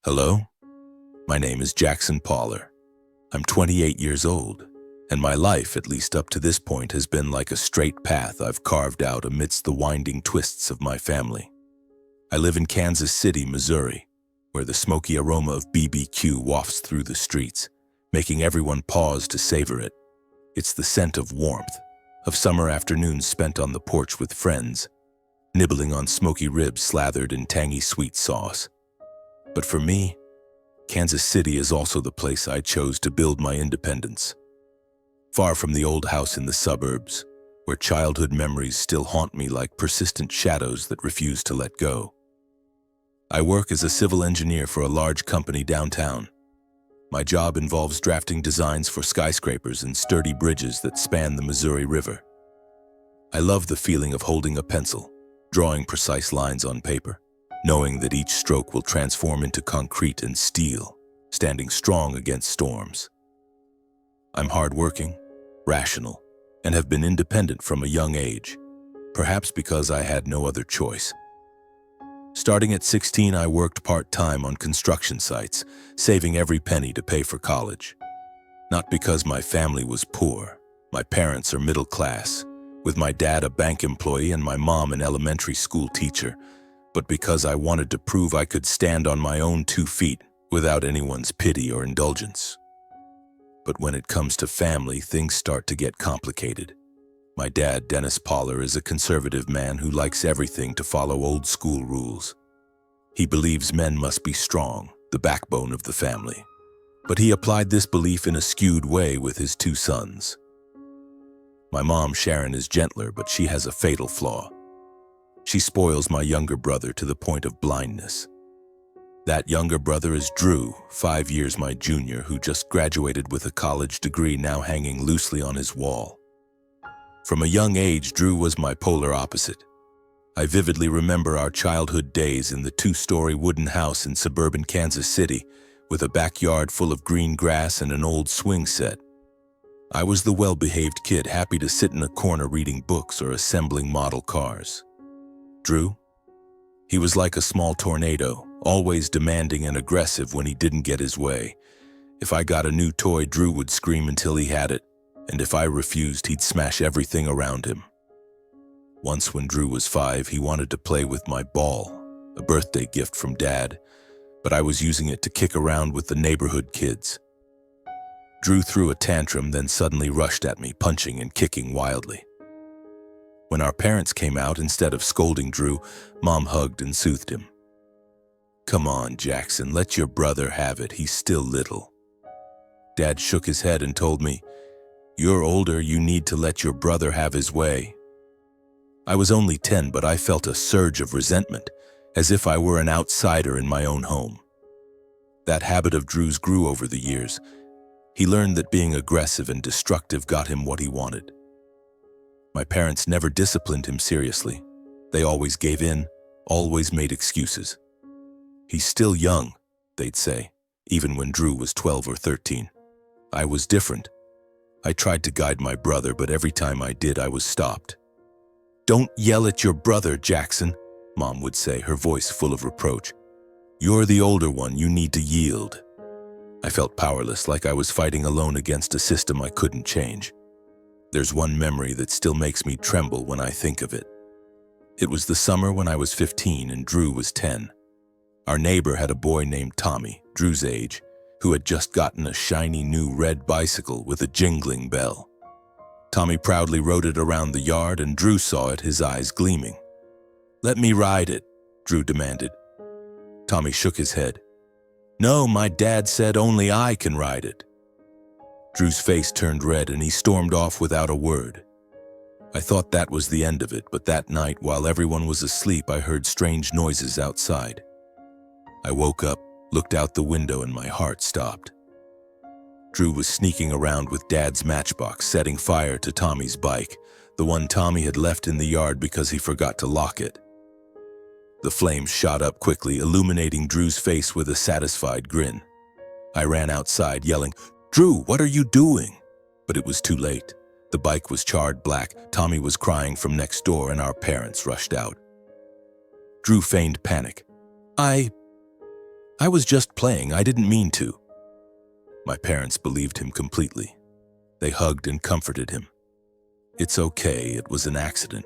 Hello, my name is Jackson Poller. I'm 28 years old, and my life, at least up to this point, has been like a straight path I've carved out amidst the winding twists of my family. I live in Kansas City, Missouri, where the smoky aroma of BBQ wafts through the streets, making everyone pause to savor it. It's the scent of warmth, of summer afternoons spent on the porch with friends, nibbling on smoky ribs slathered in tangy sweet sauce. But for me, Kansas City is also the place I chose to build my independence. Far from the old house in the suburbs, where childhood memories still haunt me like persistent shadows that refuse to let go. I work as a civil engineer for a large company downtown. My job involves drafting designs for skyscrapers and sturdy bridges that span the Missouri River. I love the feeling of holding a pencil, drawing precise lines on paper, knowing that each stroke will transform into concrete and steel, standing strong against storms. I'm hardworking, rational, and have been independent from a young age, perhaps because I had no other choice. Starting at 16, I worked part-time on construction sites, saving every penny to pay for college. Not because my family was poor. My parents are middle class, with my dad a bank employee and my mom an elementary school teacher, but because I wanted to prove I could stand on my own 2 feet without anyone's pity or indulgence. But when it comes to family, things start to get complicated. My dad, Dennis Poller, is a conservative man who likes everything to follow old-school rules. He believes men must be strong, the backbone of the family. But he applied this belief in a skewed way with his 2 sons. My mom, Sharon, is gentler, but she has a fatal flaw. She spoils my younger brother to the point of blindness. That younger brother is Drew, 5 years my junior, who just graduated with a college degree now hanging loosely on his wall. From a young age, Drew was my polar opposite. I vividly remember our childhood days in the 2-story wooden house in suburban Kansas City, with a backyard full of green grass and an old swing set. I was the well-behaved kid, happy to sit in a corner reading books or assembling model cars. Drew? He was like a small tornado, always demanding and aggressive when he didn't get his way. If I got a new toy, Drew would scream until he had it, and if I refused, he'd smash everything around him. Once when Drew was 5, he wanted to play with my ball, a birthday gift from Dad, but I was using it to kick around with the neighborhood kids. Drew threw a tantrum, then suddenly rushed at me, punching and kicking wildly. When our parents came out, instead of scolding Drew, Mom hugged and soothed him. "Come on, Jackson, let your brother have it, he's still little." Dad shook his head and told me, "You're older, you need to let your brother have his way." I was only 10, but I felt a surge of resentment, as if I were an outsider in my own home. That habit of Drew's grew over the years. He learned that being aggressive and destructive got him what he wanted. My parents never disciplined him seriously. They always gave in, always made excuses. "He's still young," they'd say, even when Drew was 12 or 13. I was different. I tried to guide my brother, but every time I did, I was stopped. "Don't yell at your brother, Jackson," Mom would say, her voice full of reproach. "You're the older one, you need to yield." I felt powerless, like I was fighting alone against a system I couldn't change. There's one memory that still makes me tremble when I think of it. It was the summer when I was 15 and Drew was 10. Our neighbor had a boy named Tommy, Drew's age, who had just gotten a shiny new red bicycle with a jingling bell. Tommy proudly rode it around the yard, and Drew saw it, his eyes gleaming. "Let me ride it," Drew demanded. Tommy shook his head. "No, my dad said only I can ride it." Drew's face turned red and he stormed off without a word. I thought that was the end of it, but that night, while everyone was asleep, I heard strange noises outside. I woke up, looked out the window, and my heart stopped. Drew was sneaking around with Dad's matchbox, setting fire to Tommy's bike, the one Tommy had left in the yard because he forgot to lock it. The flames shot up quickly, illuminating Drew's face with a satisfied grin. I ran outside, yelling, "Drew, what are you doing?" But it was too late. The bike was charred black, Tommy was crying from next door, and our parents rushed out. Drew feigned panic. I was just playing, I didn't mean to. My parents believed him completely. They hugged and comforted him. It's okay, it was an accident.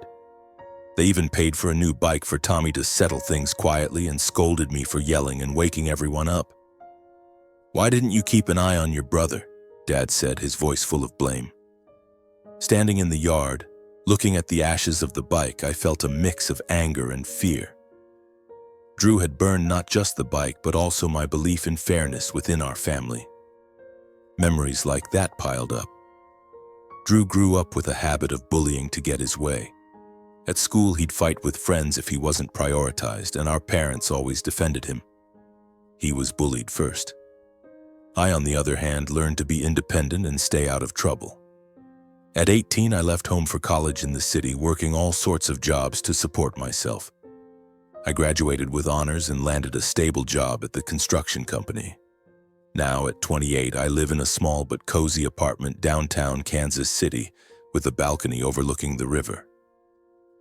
They even paid for a new bike for Tommy to settle things quietly and scolded me for yelling and waking everyone up. Why didn't you keep an eye on your brother? Dad said, his voice full of blame. Standing in the yard, looking at the ashes of the bike, I felt a mix of anger and fear. Drew had burned not just the bike, but also my belief in fairness within our family. Memories like that piled up. Drew grew up with a habit of bullying to get his way. At school, he'd fight with friends if he wasn't prioritized, and our parents always defended him. He was bullied first. I, on the other hand, learned to be independent and stay out of trouble. At 18, I left home for college in the city, working all sorts of jobs to support myself. I graduated with honors and landed a stable job at the construction company. Now, at 28, I live in a small but cozy apartment downtown Kansas City with a balcony overlooking the river.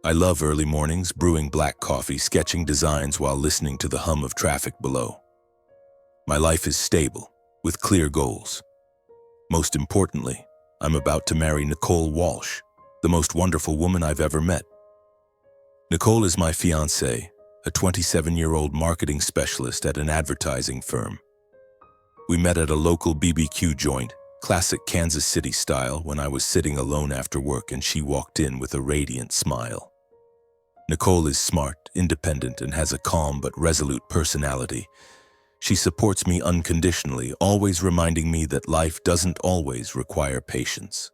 I love early mornings, brewing black coffee, sketching designs while listening to the hum of traffic below. My life is stable, with clear goals. Most importantly, I'm about to marry Nicole Walsh, the most wonderful woman I've ever met. Nicole is my fiancée, a 27-year-old marketing specialist at an advertising firm. We met at a local BBQ joint, classic Kansas City style, when I was sitting alone after work and she walked in with a radiant smile. Nicole is smart, independent, and has a calm but resolute personality. She supports me unconditionally, always reminding me that life doesn't always require patience.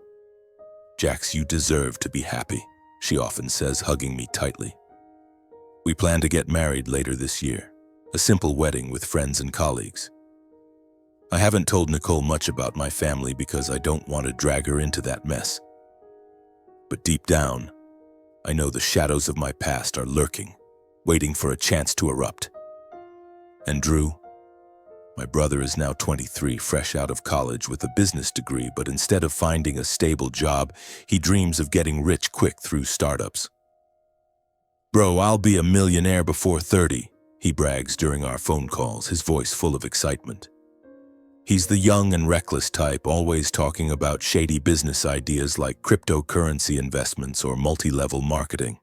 "Jax, you deserve to be happy," she often says, hugging me tightly. We plan to get married later this year, a simple wedding with friends and colleagues. I haven't told Nicole much about my family because I don't want to drag her into that mess. But deep down, I know the shadows of my past are lurking, waiting for a chance to erupt. And Drew? My brother is now 23, fresh out of college with a business degree, but instead of finding a stable job, he dreams of getting rich quick through startups. "Bro, I'll be a millionaire before 30, he brags during our phone calls, his voice full of excitement. He's the young and reckless type, always talking about shady business ideas like cryptocurrency investments or multi-level marketing.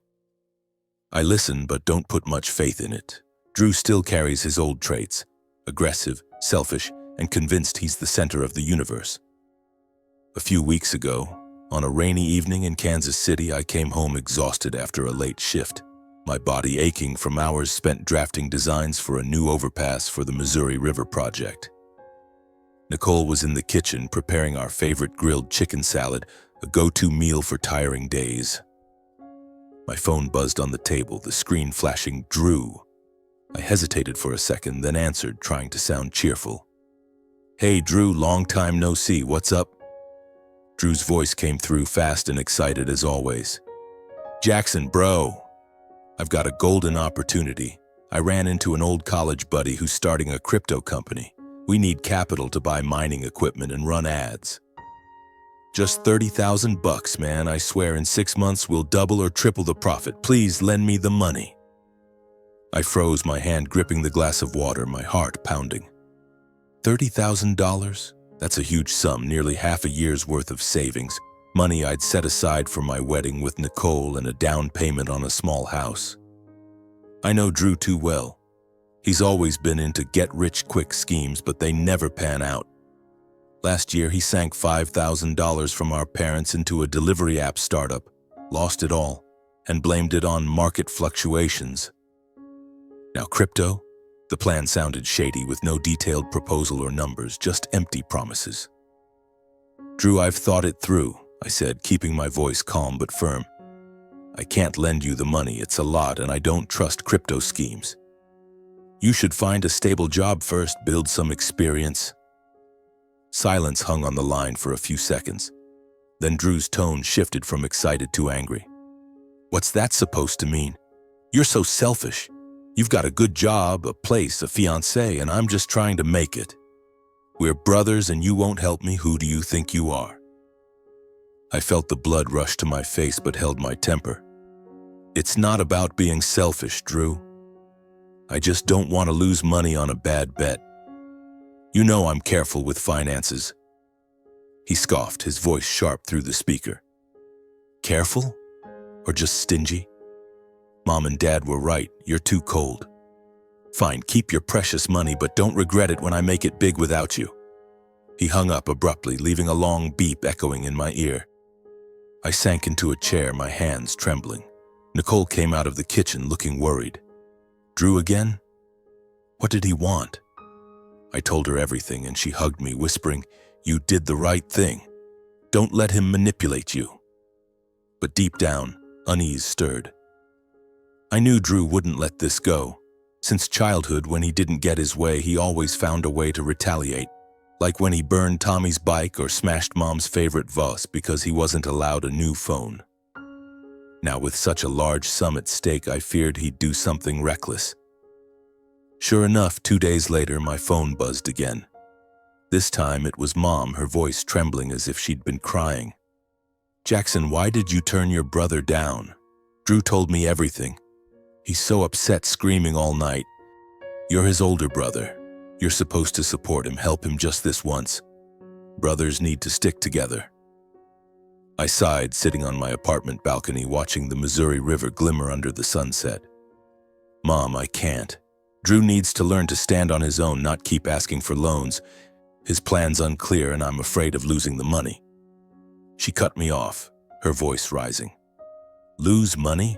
I listen but don't put much faith in it. Drew still carries his old traits, aggressive, selfish, and convinced he's the center of the universe. A few weeks ago, on a rainy evening in Kansas City, I came home exhausted after a late shift, my body aching from hours spent drafting designs for a new overpass for the Missouri River project. Nicole was in the kitchen preparing our favorite grilled chicken salad, a go-to meal for tiring days. My phone buzzed on the table, the screen flashing "Drew." I hesitated for a second, then answered, trying to sound cheerful. "Hey Drew, long time no see, what's up?" Drew's voice came through fast and excited as always. "Jackson, bro, I've got a golden opportunity. I ran into an old college buddy who's starting a crypto company. We need capital to buy mining equipment and run ads. Just $30,000 man, I swear in 6 months we'll double or triple the profit. Please lend me the money." I froze, my hand gripping the glass of water, my heart pounding. $30,000? That's a huge sum, nearly half a year's worth of savings, money I'd set aside for my wedding with Nicole and a down payment on a small house. I know Drew too well. He's always been into get-rich-quick schemes, but they never pan out. Last year, he sank $5,000 from our parents into a delivery app startup, lost it all, and blamed it on market fluctuations. Now crypto? The plan sounded shady with no detailed proposal or numbers, just empty promises. "Drew, I've thought it through," I said, keeping my voice calm but firm. "I can't lend you the money, it's a lot, and I don't trust crypto schemes. You should find a stable job first, build some experience." Silence hung on the line for a few seconds. Then Drew's tone shifted from excited to angry. "What's that supposed to mean? You're so selfish. You've got a good job, a place, a fiancé, and I'm just trying to make it. We're brothers and you won't help me. Who do you think you are?" I felt the blood rush to my face but held my temper. "It's not about being selfish, Drew. I just don't want to lose money on a bad bet. You know I'm careful with finances." He scoffed, his voice sharp through the speaker. "Careful? Or just stingy? Mom and Dad were right, you're too cold. Fine, keep your precious money, but don't regret it when I make it big without you." He hung up abruptly, leaving a long beep echoing in my ear. I sank into a chair, my hands trembling. Nicole came out of the kitchen looking worried. "Drew again? What did he want?" I told her everything, and she hugged me, whispering, "You did the right thing. Don't let him manipulate you." But deep down, unease stirred. I knew Drew wouldn't let this go. Since childhood, when he didn't get his way, he always found a way to retaliate. Like when he burned Tommy's bike or smashed Mom's favorite vase because he wasn't allowed a new phone. Now, with such a large sum at stake, I feared he'd do something reckless. Sure enough, 2 days later, my phone buzzed again. This time it was Mom, her voice trembling as if she'd been crying. "Jackson, why did you turn your brother down? Drew told me everything. He's so upset, screaming all night. You're his older brother. You're supposed to support him, help him just this once. Brothers need to stick together." I sighed, sitting on my apartment balcony watching the Missouri River glimmer under the sunset. "Mom, I can't. Drew needs to learn to stand on his own, not keep asking for loans. His plan's unclear and I'm afraid of losing the money." She cut me off, her voice rising. "Lose money?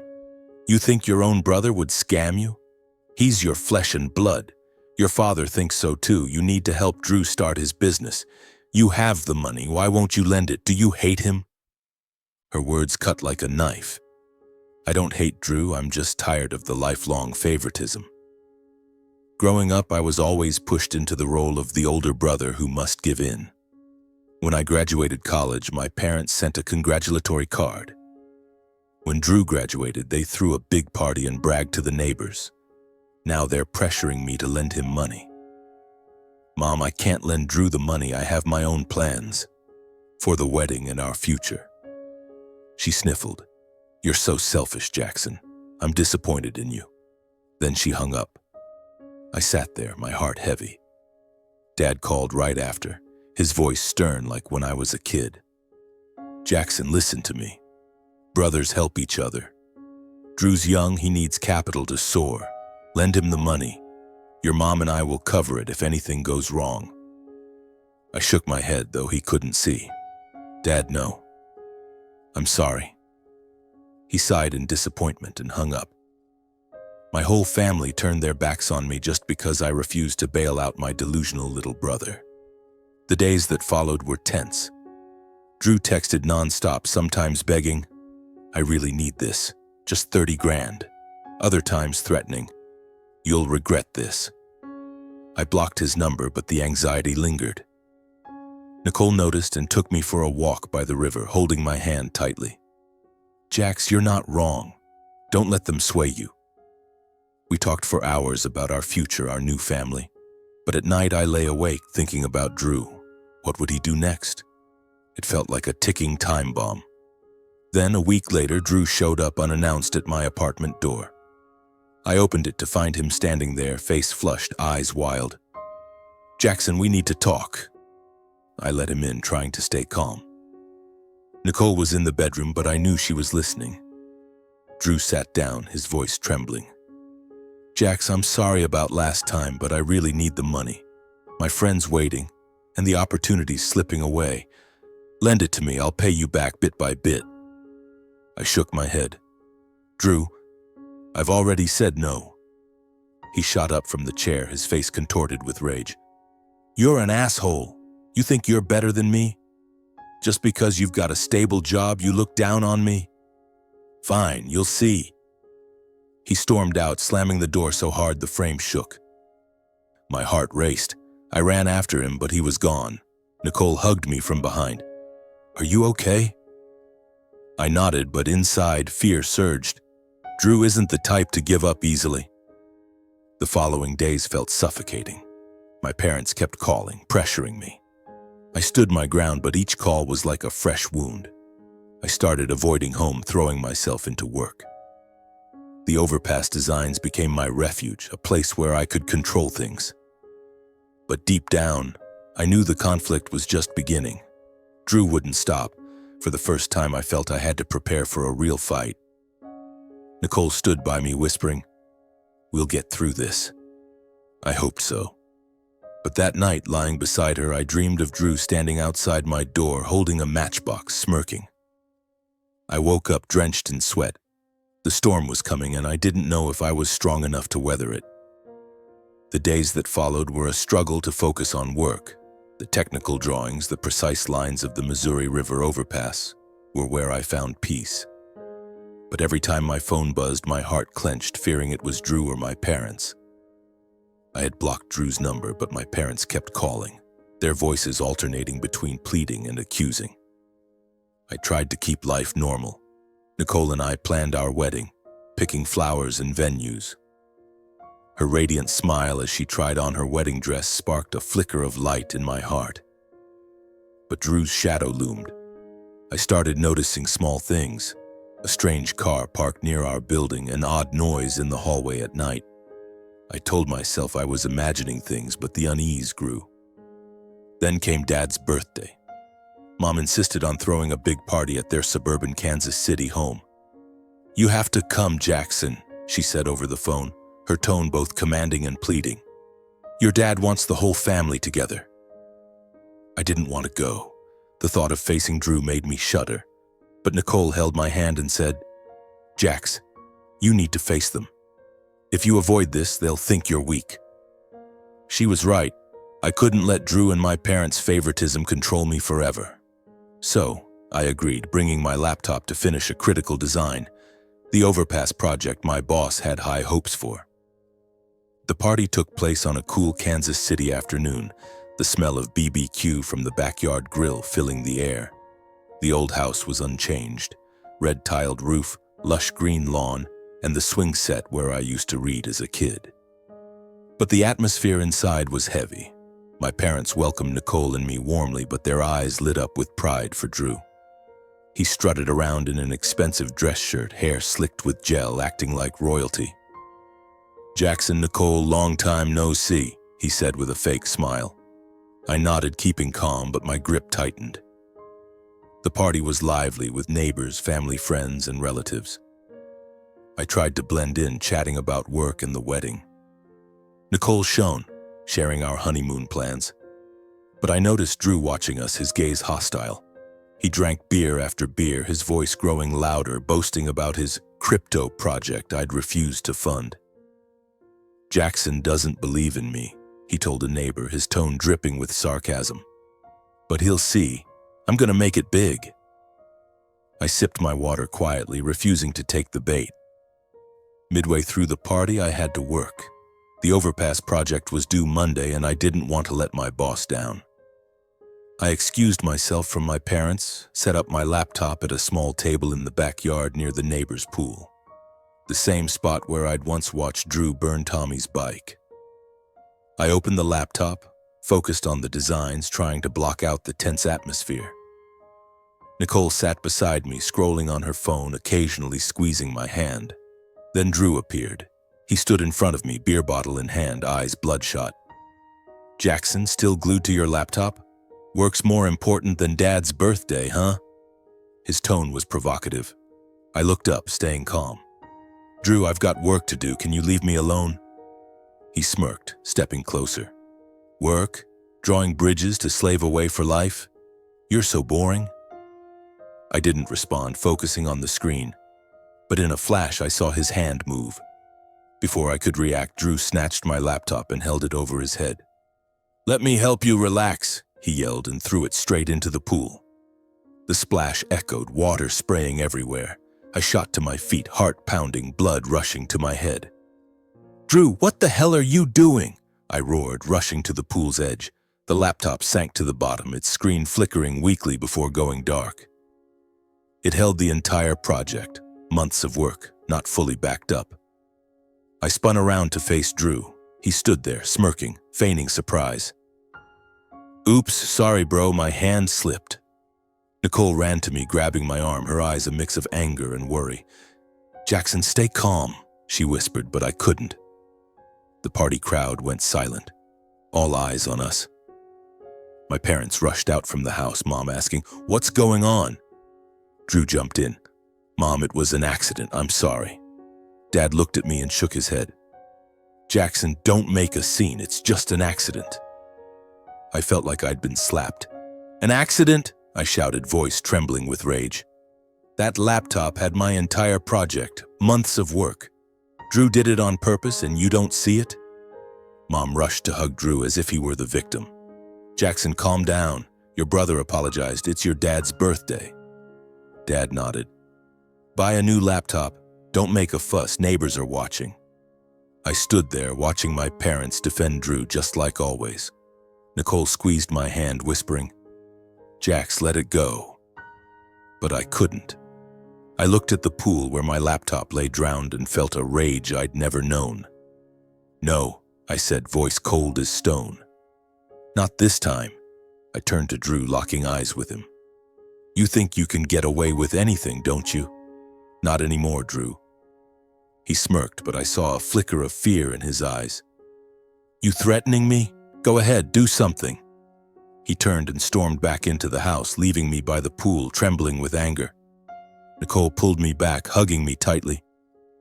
You think your own brother would scam you? He's your flesh and blood. Your father thinks so too. You need to help Drew start his business. You have the money. Why won't you lend it? Do you hate him?" Her words cut like a knife. I don't hate Drew, I'm just tired of the lifelong favoritism. Growing up, I was always pushed into the role of the older brother who must give in. When I graduated college, my parents sent a congratulatory card. When Drew graduated, they threw a big party and bragged to the neighbors. Now they're pressuring me to lend him money. "Mom, I can't lend Drew the money. I have my own plans. For the wedding and our future." She sniffled. "You're so selfish, Jackson. I'm disappointed in you." Then she hung up. I sat there, my heart heavy. Dad called right after, his voice stern like when I was a kid. "Jackson, listen to me. Brothers help each other. Drew's young, he needs capital to soar. Lend him the money. Your mom and I will cover it if anything goes wrong." I shook my head, though he couldn't see. "Dad, no. I'm sorry." He sighed in disappointment and hung up. My whole family turned their backs on me just because I refused to bail out my delusional little brother. The days that followed were tense. Drew texted nonstop, sometimes begging, "I really need this, just 30 grand. Other times threatening, "You'll regret this." I blocked his number, but the anxiety lingered. Nicole noticed and took me for a walk by the river, holding my hand tightly. "Jax, you're not wrong. Don't let them sway you." We talked for hours about our future, our new family. But at night I lay awake thinking about Drew. What would he do next? It felt like a ticking time bomb. Then, a week later, Drew showed up unannounced at my apartment door. I opened it to find him standing there, face flushed, eyes wild. "Jackson, we need to talk." I let him in, trying to stay calm. Nicole was in the bedroom, but I knew she was listening. Drew sat down, his voice trembling. "Jax, I'm sorry about last time, but I really need the money. My friend's waiting, and the opportunity's slipping away. Lend it to me, I'll pay you back bit by bit." I shook my head. "Drew, I've already said no." He shot up from the chair, his face contorted with rage. "You're an asshole. You think you're better than me? Just because you've got a stable job, you look down on me? Fine, you'll see." He stormed out, slamming the door so hard the frame shook. My heart raced. I ran after him, but he was gone. Nicole hugged me from behind. "Are you okay?" I nodded, but inside, fear surged. Drew isn't the type to give up easily. The following days felt suffocating. My parents kept calling, pressuring me. I stood my ground, but each call was like a fresh wound. I started avoiding home, throwing myself into work. The overpass designs became my refuge, a place where I could control things. But deep down, I knew the conflict was just beginning. Drew wouldn't stop. For the first time, I felt I had to prepare for a real fight. Nicole stood by me, whispering, "We'll get through this." I hoped so. But that night, lying beside her, I dreamed of Drew standing outside my door, holding a matchbox, smirking. I woke up drenched in sweat. The storm was coming, and I didn't know if I was strong enough to weather it. The days that followed were a struggle to focus on work. The technical drawings, the precise lines of the Missouri River overpass, were where I found peace. But every time my phone buzzed, my heart clenched, fearing it was Drew or my parents. I had blocked Drew's number, but my parents kept calling, their voices alternating between pleading and accusing. I tried to keep life normal. Nicole and I planned our wedding, picking flowers and venues. Her radiant smile as she tried on her wedding dress sparked a flicker of light in my heart. But Drew's shadow loomed. I started noticing small things: a strange car parked near our building, an odd noise in the hallway at night. I told myself I was imagining things, but the unease grew. Then came Dad's birthday. Mom insisted on throwing a big party at their suburban Kansas City home. "You have to come, Jackson," she said over the phone, her tone both commanding and pleading. "Your dad wants the whole family together." I didn't want to go. The thought of facing Drew made me shudder. But Nicole held my hand and said, "Jax, you need to face them. If you avoid this, they'll think you're weak." She was right. I couldn't let Drew and my parents' favoritism control me forever. So, I agreed, bringing my laptop to finish a critical design, the overpass project my boss had high hopes for. The party took place on a cool Kansas City afternoon, the smell of BBQ from the backyard grill filling the air. The old house was unchanged, red-tiled roof, lush green lawn, and the swing set where I used to read as a kid. But the atmosphere inside was heavy. My parents welcomed Nicole and me warmly, but their eyes lit up with pride for Drew. He strutted around in an expensive dress shirt, hair slicked with gel, acting like royalty. "Jackson, Nicole, long time no see," he said with a fake smile. I nodded, keeping calm, but my grip tightened. The party was lively, with neighbors, family, friends, and relatives. I tried to blend in, chatting about work and the wedding. Nicole shone, sharing our honeymoon plans. But I noticed Drew watching us, his gaze hostile. He drank beer after beer, his voice growing louder, boasting about his crypto project I'd refused to fund. "Jackson doesn't believe in me," he told a neighbor, his tone dripping with sarcasm. "But he'll see. I'm gonna make it big." I sipped my water quietly, refusing to take the bait. Midway through the party, I had to work. The overpass project was due Monday, and I didn't want to let my boss down. I excused myself from my parents, set up my laptop at a small table in the backyard near the neighbor's pool, the same spot where I'd once watched Drew burn Tommy's bike. I opened the laptop, focused on the designs, trying to block out the tense atmosphere. Nicole sat beside me, scrolling on her phone, occasionally squeezing my hand. Then Drew appeared. He stood in front of me, beer bottle in hand, eyes bloodshot. "Jackson, still glued to your laptop? Work's more important than Dad's birthday, huh?" His tone was provocative. I looked up, staying calm. "Drew, I've got work to do. Can you leave me alone?" He smirked, stepping closer. "Work? Drawing bridges to slave away for life? You're so boring." I didn't respond, focusing on the screen. But in a flash, I saw his hand move. Before I could react, Drew snatched my laptop and held it over his head. "Let me help you relax," he yelled, and threw it straight into the pool. The splash echoed, water spraying everywhere. I shot to my feet, heart pounding, blood rushing to my head. "Drew, what the hell are you doing?" I roared, rushing to the pool's edge. The laptop sank to the bottom, its screen flickering weakly before going dark. It held the entire project, months of work, not fully backed up. I spun around to face Drew. He stood there, smirking, feigning surprise. "Oops, sorry bro, my hand slipped." Nicole ran to me, grabbing my arm, her eyes a mix of anger and worry. "Jackson, stay calm," she whispered, but I couldn't. The party crowd went silent, all eyes on us. My parents rushed out from the house, Mom asking, "What's going on?" Drew jumped in. "Mom, it was an accident. I'm sorry." Dad looked at me and shook his head. "Jackson, don't make a scene. It's just an accident." I felt like I'd been slapped. "An accident?" I shouted, voice trembling with rage. "That laptop had my entire project, months of work. Drew did it on purpose and you don't see it?" Mom rushed to hug Drew as if he were the victim. "Jackson, calm down. Your brother apologized. It's your dad's birthday." Dad nodded. "Buy a new laptop. Don't make a fuss. Neighbors are watching." I stood there watching my parents defend Drew just like always. Nicole squeezed my hand, whispering, "Jax, let it go." But I couldn't. I looked at the pool where my laptop lay drowned and felt a rage I'd never known. "No," I said, voice cold as stone. "Not this time." I turned to Drew, locking eyes with him. "You think you can get away with anything, don't you?" "Not anymore, Drew." He smirked, but I saw a flicker of fear in his eyes. "You threatening me? Go ahead, do something." He turned and stormed back into the house, leaving me by the pool, trembling with anger. Nicole pulled me back, hugging me tightly.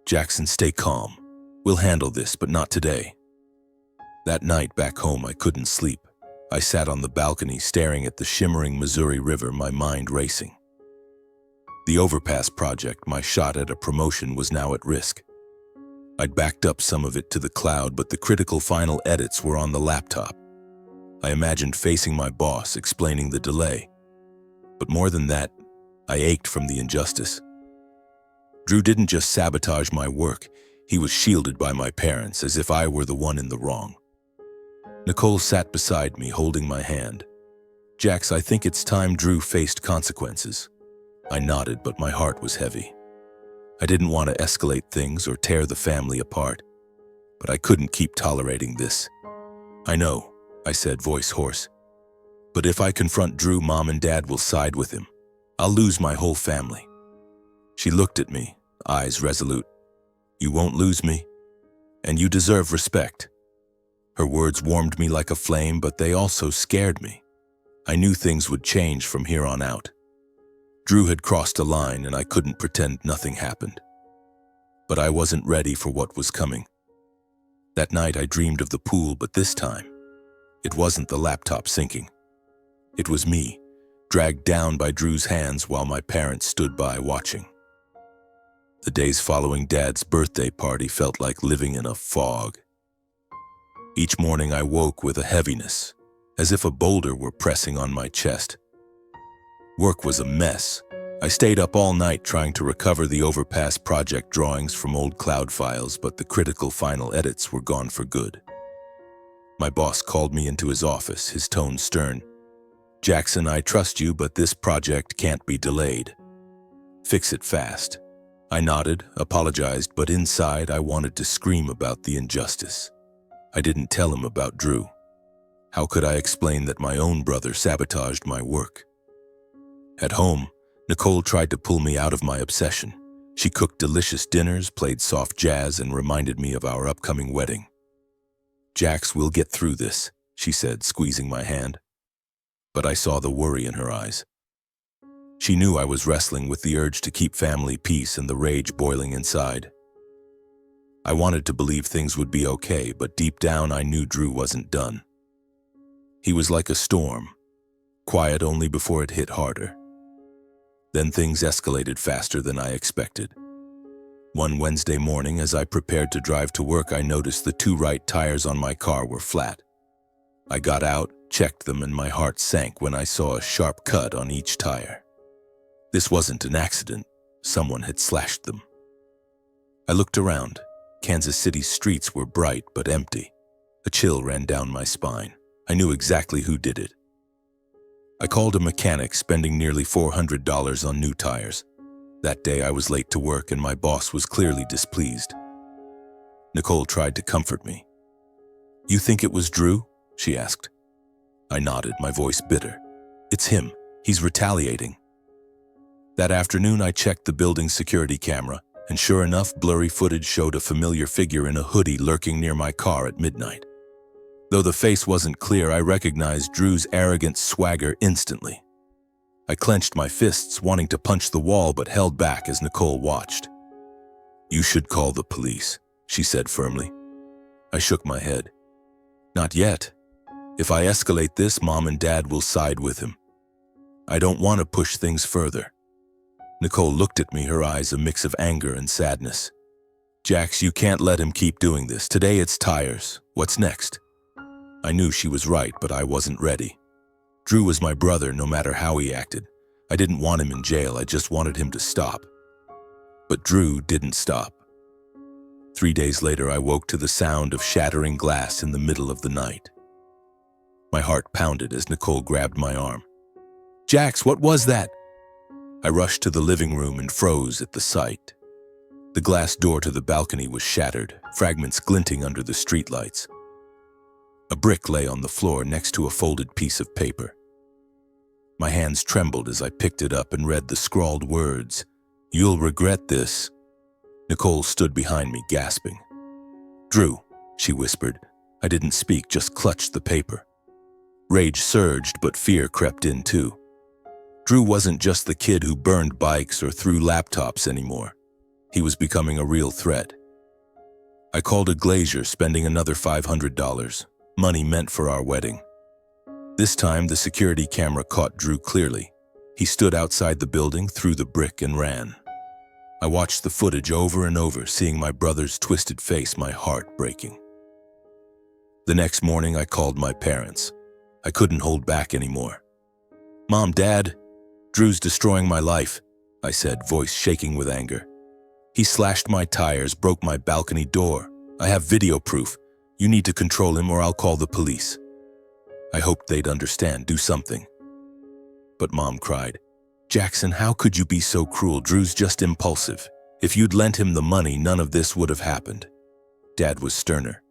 "Jackson, stay calm. We'll handle this, but not today." That night back home, I couldn't sleep. I sat on the balcony, staring at the shimmering Missouri River, my mind racing. The overpass project, my shot at a promotion, was now at risk. I'd backed up some of it to the cloud, but the critical final edits were on the laptop. I imagined facing my boss, explaining the delay. But more than that, I ached from the injustice. Drew didn't just sabotage my work, he was shielded by my parents, as if I were the one in the wrong. Nicole sat beside me, holding my hand. "Jax, I think it's time Drew faced consequences." I nodded, but my heart was heavy. I didn't want to escalate things or tear the family apart, but I couldn't keep tolerating this. "I know," I said, voice hoarse. "But if I confront Drew, Mom and Dad will side with him. I'll lose my whole family." She looked at me, eyes resolute. "You won't lose me, and you deserve respect." Her words warmed me like a flame, but they also scared me. I knew things would change from here on out. Drew had crossed a line, and I couldn't pretend nothing happened. But I wasn't ready for what was coming. That night I dreamed of the pool, but this time, it wasn't the laptop sinking. It was me, dragged down by Drew's hands while my parents stood by watching. The days following Dad's birthday party felt like living in a fog. Each morning I woke with a heaviness, as if a boulder were pressing on my chest. Work was a mess. I stayed up all night trying to recover the overpass project drawings from old cloud files, but the critical final edits were gone for good. My boss called me into his office, his tone stern. "Jackson, I trust you, but this project can't be delayed. Fix it fast." I nodded, apologized, but inside I wanted to scream about the injustice. I didn't tell him about Drew. How could I explain that my own brother sabotaged my work? At home, Nicole tried to pull me out of my obsession. She cooked delicious dinners, played soft jazz, and reminded me of our upcoming wedding. "Jax, we'll get through this," she said, squeezing my hand. But I saw the worry in her eyes. She knew I was wrestling with the urge to keep family peace and the rage boiling inside. I wanted to believe things would be okay, but deep down I knew Drew wasn't done. He was like a storm, quiet only before it hit harder. Then things escalated faster than I expected. One Wednesday morning, as I prepared to drive to work, I noticed the two right tires on my car were flat. I got out, checked them, and my heart sank when I saw a sharp cut on each tire. This wasn't an accident. Someone had slashed them. I looked around. Kansas City's streets were bright but empty. A chill ran down my spine. I knew exactly who did it. I called a mechanic, spending nearly $400 on new tires. That day I was late to work and my boss was clearly displeased. Nicole tried to comfort me. "You think it was Drew?" she asked. I nodded, my voice bitter. "It's him. He's retaliating." That afternoon I checked the building's security camera. And sure enough, blurry footage showed a familiar figure in a hoodie lurking near my car at midnight. Though the face wasn't clear, I recognized Drew's arrogant swagger instantly. I clenched my fists, wanting to punch the wall, but held back as Nicole watched. "You should call the police," she said firmly. I shook my head. "Not yet. If I escalate this, Mom and Dad will side with him. I don't want to push things further." Nicole looked at me, her eyes a mix of anger and sadness. "Jax, you can't let him keep doing this. Today it's tires. What's next?" I knew she was right, but I wasn't ready. Drew was my brother, no matter how he acted. I didn't want him in jail, I just wanted him to stop. But Drew didn't stop. 3 days later, I woke to the sound of shattering glass in the middle of the night. My heart pounded as Nicole grabbed my arm. "Jax, what was that?" I rushed to the living room and froze at the sight. The glass door to the balcony was shattered, fragments glinting under the streetlights. A brick lay on the floor next to a folded piece of paper. My hands trembled as I picked it up and read the scrawled words, "You'll regret this." Nicole stood behind me, gasping. "Drew," she whispered. I didn't speak, just clutched the paper. Rage surged, but fear crept in too. Drew wasn't just the kid who burned bikes or threw laptops anymore. He was becoming a real threat. I called a glazier, spending another $500, money meant for our wedding. This time, the security camera caught Drew clearly. He stood outside the building, threw the brick, and ran. I watched the footage over and over, seeing my brother's twisted face, my heart breaking. The next morning, I called my parents. I couldn't hold back anymore. "Mom, Dad, Drew's destroying my life," I said, voice shaking with anger. "He slashed my tires, broke my balcony door. I have video proof. You need to control him or I'll call the police." I hoped they'd understand, do something. But Mom cried, "Jackson, how could you be so cruel? Drew's just impulsive. If you'd lent him the money, none of this would have happened." Dad was sterner.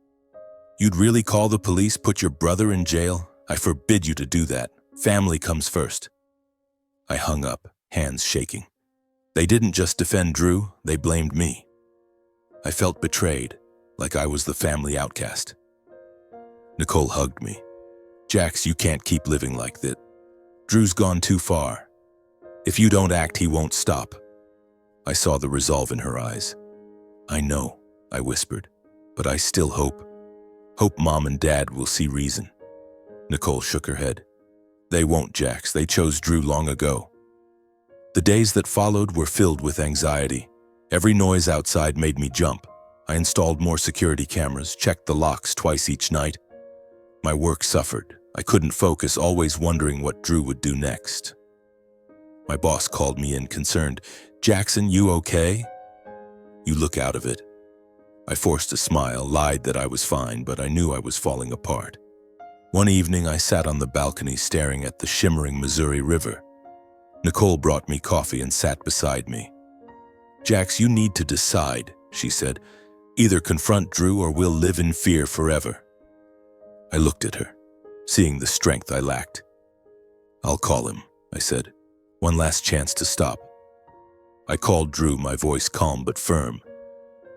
"You'd really call the police, put your brother in jail? I forbid you to do that. Family comes first." I hung up, hands shaking. They didn't just defend Drew, they blamed me. I felt betrayed, like I was the family outcast. Nicole hugged me. "Jax, you can't keep living like that. Drew's gone too far. If you don't act, he won't stop." I saw the resolve in her eyes. "I know," I whispered, "but I still hope. Hope Mom and Dad will see reason." Nicole shook her head. "They won't, Jax. They chose Drew long ago." The days that followed were filled with anxiety. Every noise outside made me jump. I installed more security cameras, checked the locks twice each night. My work suffered. I couldn't focus, always wondering what Drew would do next. My boss called me in, concerned. "Jackson, you okay?" "You look out of it." I forced a smile, lied that I was fine, but I knew I was falling apart. One evening, I sat on the balcony staring at the shimmering Missouri River. Nicole brought me coffee and sat beside me. "Jax, you need to decide," she said. "Either confront Drew or we'll live in fear forever." I looked at her, seeing the strength I lacked. "I'll call him," I said. "One last chance to stop." I called Drew, my voice calm but firm.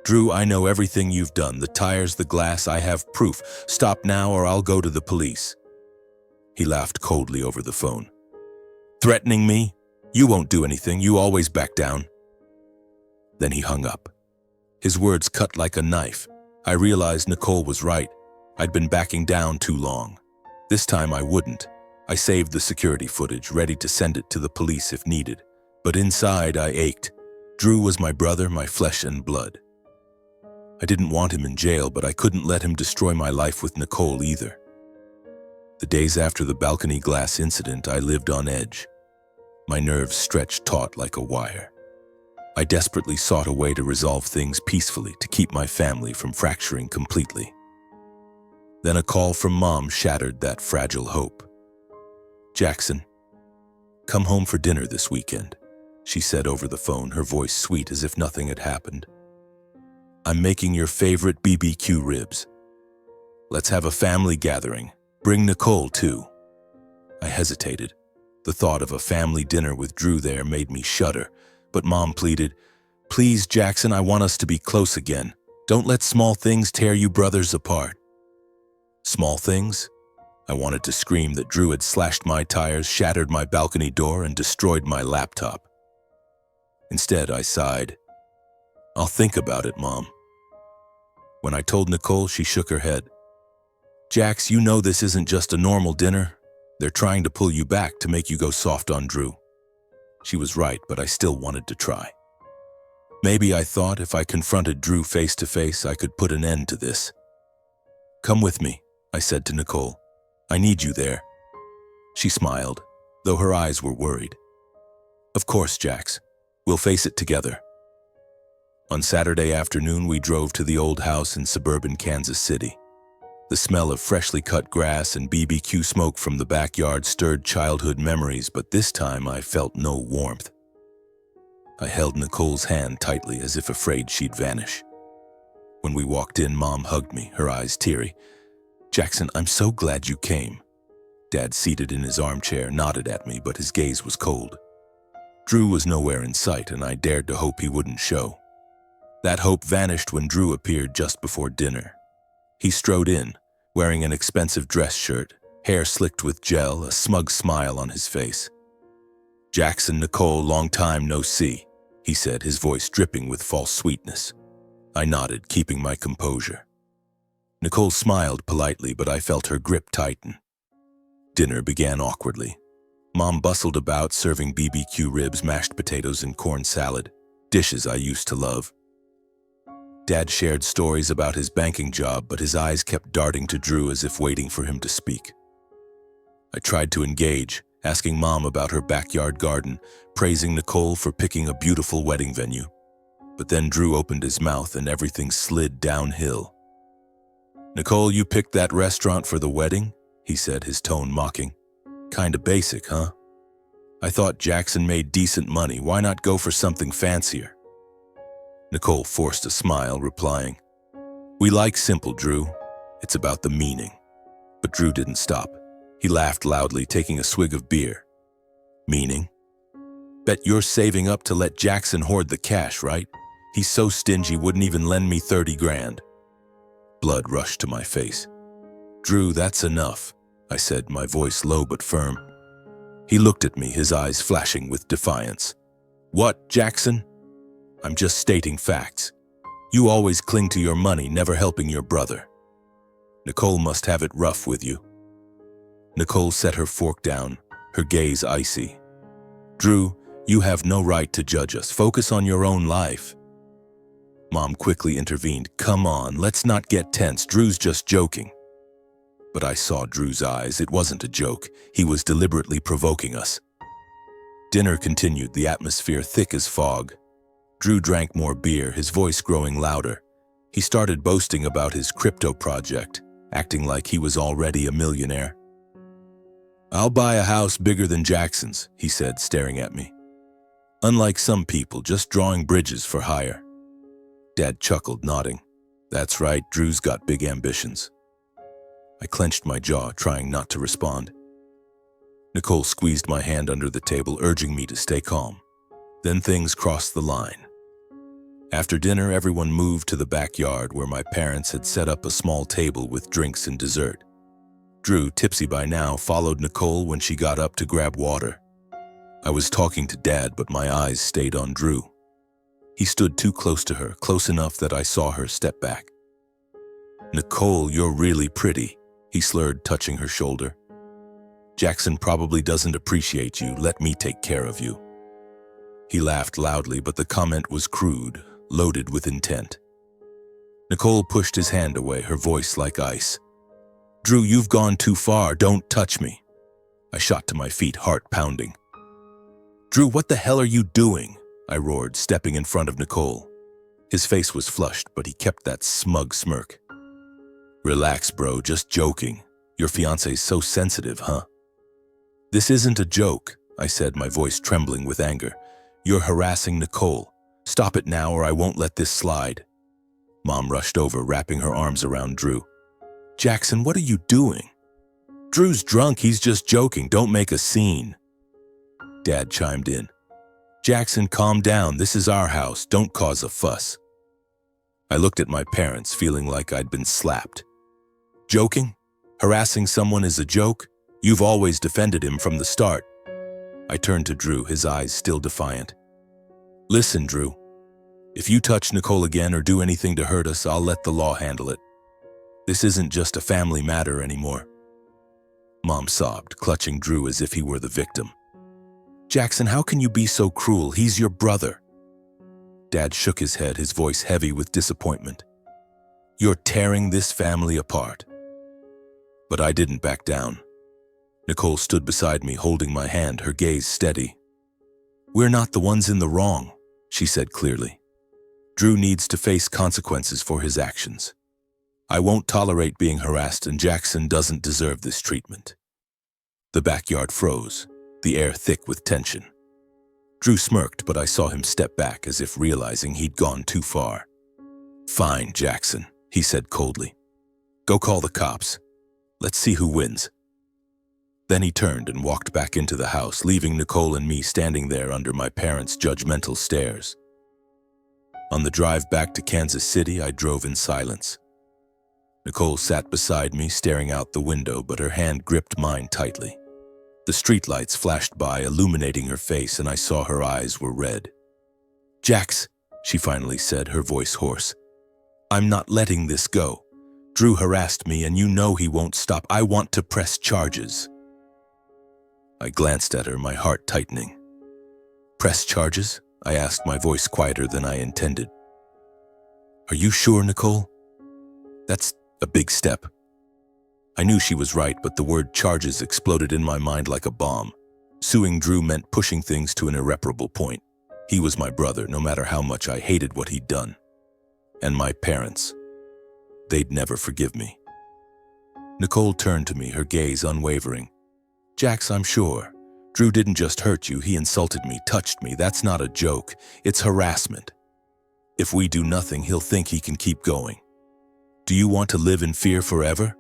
"Drew, I know everything you've done. The tires, the glass, I have proof. Stop now or I'll go to the police." He laughed coldly over the phone. "Threatening me? You won't do anything. You always back down." Then he hung up. His words cut like a knife. I realized Nicole was right. I'd been backing down too long. This time I wouldn't. I saved the security footage, ready to send it to the police if needed. But inside I ached. Drew was my brother, my flesh and blood. I didn't want him in jail, but I couldn't let him destroy my life with Nicole either. The days after the balcony glass incident, I lived on edge. My nerves stretched taut like a wire. I desperately sought a way to resolve things peacefully, to keep my family from fracturing completely. Then a call from Mom shattered that fragile hope. "Jackson, come home for dinner this weekend," she said over the phone, her voice sweet as if nothing had happened. "I'm making your favorite BBQ ribs. Let's have a family gathering. Bring Nicole, too." I hesitated. The thought of a family dinner with Drew there made me shudder, but Mom pleaded, Please, Jackson, I want us to be close again. Don't let small things tear you brothers apart. Small things? I wanted to scream that Drew had slashed my tires, shattered my balcony door, and destroyed my laptop. Instead, I sighed. I'll think about it, Mom. When I told Nicole, she shook her head. Jax, you know this isn't just a normal dinner. They're trying to pull you back to make you go soft on Drew. She was right, but I still wanted to try. Maybe I thought if I confronted Drew face to face, I could put an end to this. Come with me, I said to Nicole. I need you there. She smiled, though her eyes were worried. Of course, Jax. We'll face it together. On Saturday afternoon, we drove to the old house in suburban Kansas City. The smell of freshly cut grass and BBQ smoke from the backyard stirred childhood memories, but this time I felt no warmth. I held Nicole's hand tightly as if afraid she'd vanish. When we walked in, Mom hugged me, her eyes teary. Jackson, I'm so glad you came. Dad, seated in his armchair, nodded at me, but his gaze was cold. Drew was nowhere in sight, and I dared to hope he wouldn't show. That hope vanished when Drew appeared just before dinner. He strode in, wearing an expensive dress shirt, hair slicked with gel, a smug smile on his face. Jackson, Nicole, long time no see, he said, his voice dripping with false sweetness. I nodded, keeping my composure. Nicole smiled politely, but I felt her grip tighten. Dinner began awkwardly. Mom bustled about, serving BBQ ribs, mashed potatoes, and corn salad, dishes I used to love. Dad shared stories about his banking job, but his eyes kept darting to Drew as if waiting for him to speak. I tried to engage, asking Mom about her backyard garden, praising Nicole for picking a beautiful wedding venue. But then Drew opened his mouth and everything slid downhill. Nicole, you picked that restaurant for the wedding? He said, his tone mocking. Kinda basic, huh? I thought Jackson made decent money. Why not go for something fancier? Nicole forced a smile, replying, We like simple, Drew. It's about the meaning. But Drew didn't stop. He laughed loudly, taking a swig of beer. Meaning? Bet you're saving up to let Jackson hoard the cash, right? He's so stingy, wouldn't even lend me 30 grand. Blood rushed to my face. Drew, that's enough, I said, my voice low but firm. He looked at me, his eyes flashing with defiance. What, Jackson? I'm just stating facts. You always cling to your money, never helping your brother. Nicole must have it rough with you. Nicole set her fork down, her gaze icy. Drew, you have no right to judge us. Focus on your own life. Mom quickly intervened. Come on, let's not get tense. Drew's just joking. But I saw Drew's eyes. It wasn't a joke. He was deliberately provoking us. Dinner continued, the atmosphere thick as fog. Drew drank more beer, his voice growing louder. He started boasting about his crypto project, acting like he was already a millionaire. I'll buy a house bigger than Jackson's, he said, staring at me. Unlike some people, just drawing bridges for hire. Dad chuckled, nodding. That's right, Drew's got big ambitions. I clenched my jaw, trying not to respond. Nicole squeezed my hand under the table, urging me to stay calm. Then things crossed the line. After dinner, everyone moved to the backyard where my parents had set up a small table with drinks and dessert. Drew, tipsy by now, followed Nicole when she got up to grab water. I was talking to Dad, but my eyes stayed on Drew. He stood too close to her, close enough that I saw her step back. Nicole, you're really pretty, he slurred, touching her shoulder. Jackson probably doesn't appreciate you. Let me take care of you. He laughed loudly, but the comment was crude, loaded with intent. Nicole pushed his hand away, her voice like ice. Drew, you've gone too far. Don't touch me. I shot to my feet, heart pounding. Drew, what the hell are you doing? I roared, stepping in front of Nicole. His face was flushed, but he kept that smug smirk. Relax, bro, just joking. Your fiancé's so sensitive, huh? This isn't a joke, I said, my voice trembling with anger. You're harassing Nicole. Stop it now or I won't let this slide. Mom rushed over, wrapping her arms around Drew. Jackson, what are you doing? Drew's drunk, he's just joking. Don't make a scene. Dad chimed in. "Jackson, calm down. This is our house. Don't cause a fuss." I looked at my parents, feeling like I'd been slapped. "Joking? Harassing someone is a joke? You've always defended him from the start." I turned to Drew, his eyes still defiant. "Listen, Drew. If you touch Nicole again or do anything to hurt us, I'll let the law handle it. This isn't just a family matter anymore." Mom sobbed, clutching Drew as if he were the victim. "Jackson, how can you be so cruel? He's your brother." Dad shook his head, his voice heavy with disappointment. "You're tearing this family apart." But I didn't back down. Nicole stood beside me, holding my hand, her gaze steady. "We're not the ones in the wrong," she said clearly. "Drew needs to face consequences for his actions. I won't tolerate being harassed, and Jackson doesn't deserve this treatment." The backyard froze, the air thick with tension. Drew smirked, but I saw him step back as if realizing he'd gone too far. "Fine, Jackson," he said coldly. "Go call the cops. Let's see who wins." Then he turned and walked back into the house, leaving Nicole and me standing there under my parents' judgmental stares. On the drive back to Kansas City, I drove in silence. Nicole sat beside me, staring out the window, but her hand gripped mine tightly. The streetlights flashed by, illuminating her face, and I saw her eyes were red. "Jax," she finally said, her voice hoarse. "I'm not letting this go. Drew harassed me, and you know he won't stop. I want to press charges." I glanced at her, my heart tightening. "Press charges?" I asked, my voice quieter than I intended. "Are you sure, Nicole? That's a big step." I knew she was right, but the word charges exploded in my mind like a bomb. Suing Drew meant pushing things to an irreparable point. He was my brother, no matter how much I hated what he'd done. And my parents. They'd never forgive me. Nicole turned to me, her gaze unwavering. "Jax, I'm sure. Drew didn't just hurt you, he insulted me, touched me. That's not a joke. It's harassment. If we do nothing, he'll think he can keep going. Do you want to live in fear forever?"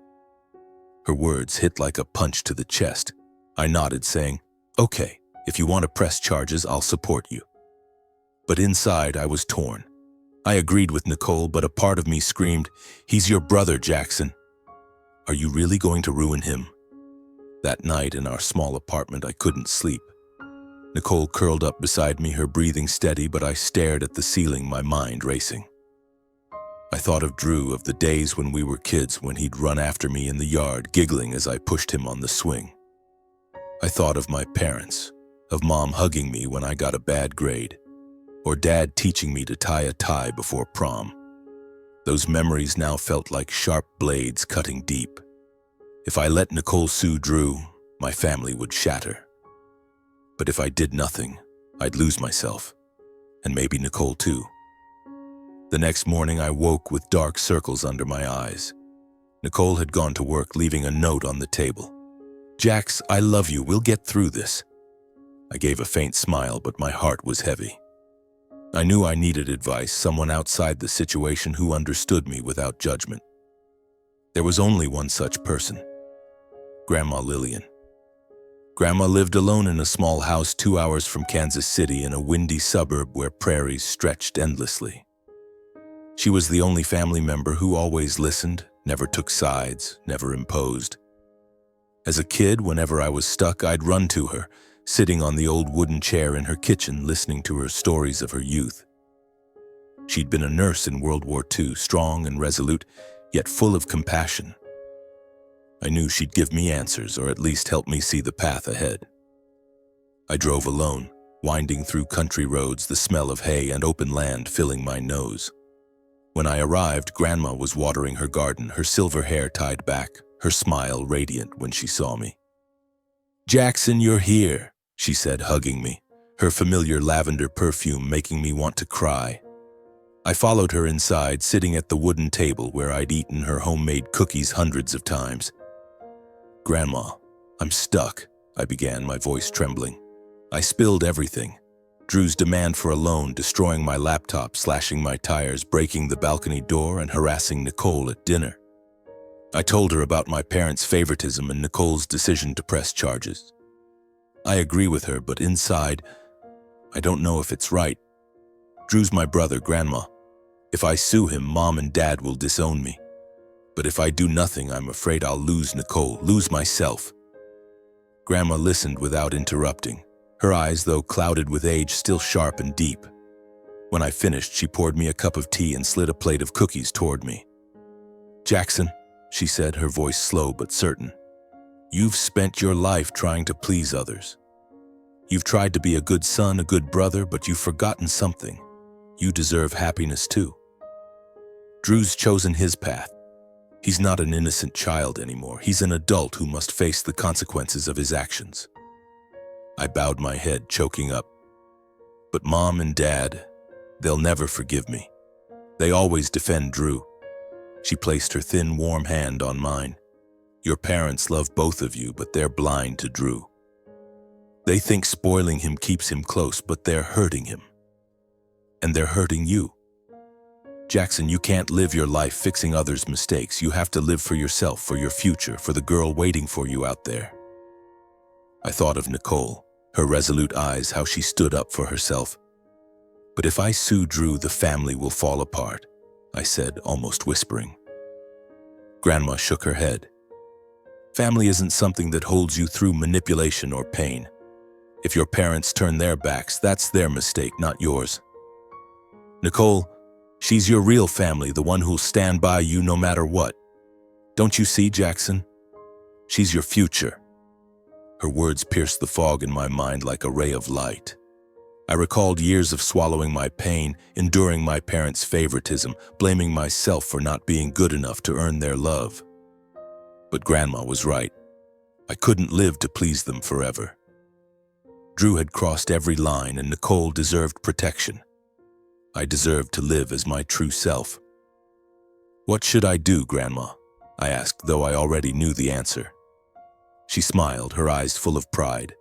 Her words hit like a punch to the chest. I nodded, saying, "Okay, if you want to press charges, I'll support you." But inside, I was torn. I agreed with Nicole, but a part of me screamed, "He's your brother, Jackson. Are you really going to ruin him?" That night in our small apartment, I couldn't sleep. Nicole curled up beside me, her breathing steady, but I stared at the ceiling, my mind racing. I thought of Drew, of the days when we were kids, when he'd run after me in the yard, giggling as I pushed him on the swing. I thought of my parents, of Mom hugging me when I got a bad grade, or Dad teaching me to tie a tie before prom. Those memories now felt like sharp blades cutting deep. If I let Nicole sue Drew, my family would shatter. But if I did nothing, I'd lose myself, and maybe Nicole too. The next morning, I woke with dark circles under my eyes. Nicole had gone to work, leaving a note on the table. "Jax, I love you. We'll get through this." I gave a faint smile, but my heart was heavy. I knew I needed advice, someone outside the situation who understood me without judgment. There was only one such person: Grandma Lillian. Grandma lived alone in a small house 2 hours from Kansas City in a windy suburb where prairies stretched endlessly. She was the only family member who always listened, never took sides, never imposed. As a kid, whenever I was stuck, I'd run to her, sitting on the old wooden chair in her kitchen, listening to her stories of her youth. She'd been a nurse in World War II, strong and resolute, yet full of compassion. I knew she'd give me answers, or at least help me see the path ahead. I drove alone, winding through country roads, the smell of hay and open land filling my nose. When I arrived, Grandma was watering her garden, her silver hair tied back, her smile radiant when she saw me. "Jackson, you're here," she said, hugging me, her familiar lavender perfume making me want to cry. I followed her inside, sitting at the wooden table where I'd eaten her homemade cookies hundreds of times. "Grandma, I'm stuck," I began, my voice trembling. I spilled everything. Drew's demand for a loan, destroying my laptop, slashing my tires, breaking the balcony door, and harassing Nicole at dinner. I told her about my parents' favoritism and Nicole's decision to press charges. I agree with her, but inside, I don't know if it's right. Drew's my brother, Grandma. If I sue him, Mom and Dad will disown me. But if I do nothing, I'm afraid I'll lose Nicole, lose myself. Grandma listened without interrupting, her eyes, though clouded with age, still sharp and deep. When I finished, she poured me a cup of tea and slid a plate of cookies toward me. "Jackson," she said, her voice slow but certain, "you've spent your life trying to please others. You've tried to be a good son, a good brother, but you've forgotten something. You deserve happiness too. Drew's chosen his path. He's not an innocent child anymore. He's an adult who must face the consequences of his actions." I bowed my head, choking up. "But Mom and Dad, they'll never forgive me. They always defend Drew." She placed her thin, warm hand on mine. "Your parents love both of you, but they're blind to Drew. They think spoiling him keeps him close, but they're hurting him. And they're hurting you. Jackson, you can't live your life fixing others' mistakes. You have to live for yourself, for your future, for the girl waiting for you out there." I thought of Nicole, her resolute eyes, how she stood up for herself. "But if I sue Drew, the family will fall apart," I said, almost whispering. Grandma shook her head. "Family isn't something that holds you through manipulation or pain. If your parents turn their backs, that's their mistake, not yours. Nicole, she's your real family, the one who'll stand by you no matter what. Don't you see, Jackson? She's your future." Her words pierced the fog in my mind like a ray of light. I recalled years of swallowing my pain, enduring my parents' favoritism, blaming myself for not being good enough to earn their love. But Grandma was right. I couldn't live to please them forever. Drew had crossed every line, and Nicole deserved protection. I deserved to live as my true self. "What should I do, Grandma?" I asked, though I already knew the answer. She smiled, her eyes full of pride.